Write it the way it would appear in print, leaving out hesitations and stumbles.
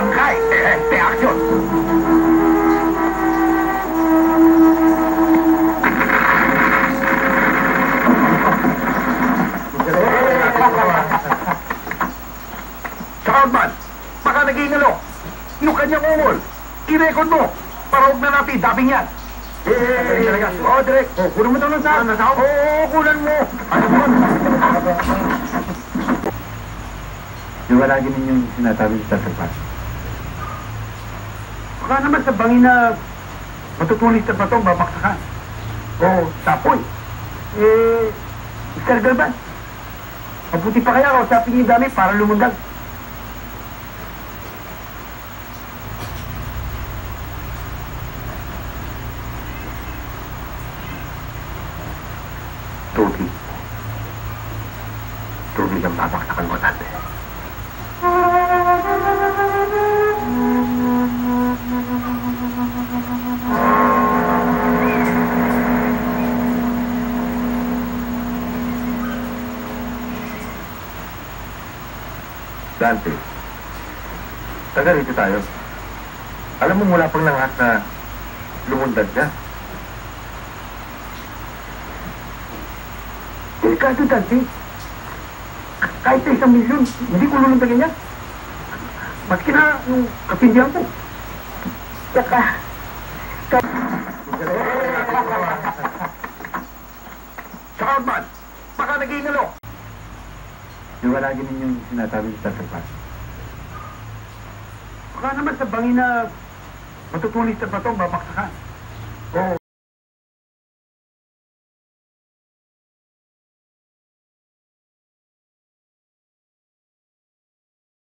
bangkay. Action! Scoutman, baka nag-iingalo. Yung kanyang ungol, i-record mo para huwag na natin dabing yan. Direk. Kunin mo ito ng saan. Kunan mo. Di ba lagi ninyong sinasabi sa Tatagpas? Baka naman sa bangin na matutulis na batong babaksakan. Tapoy. Mr. Galban, mabuti pa kaya kausapin niyo dami para lumundag. Tubig ang babaksakan mo natin. Dante, taga rito tayo. Alam mo mula pang nangat na lumundag ka. Kaso Dante, kahit sa 1,000,000, hindi ko lulundagan yan. Maski na yung kapindihan ko. Saka, Scoutman, baka nag-iingalo. Di ba lagi ninyong sinasabi sa Tatagpas? Baka naman sa bangin na matutulis na batong babaksakan.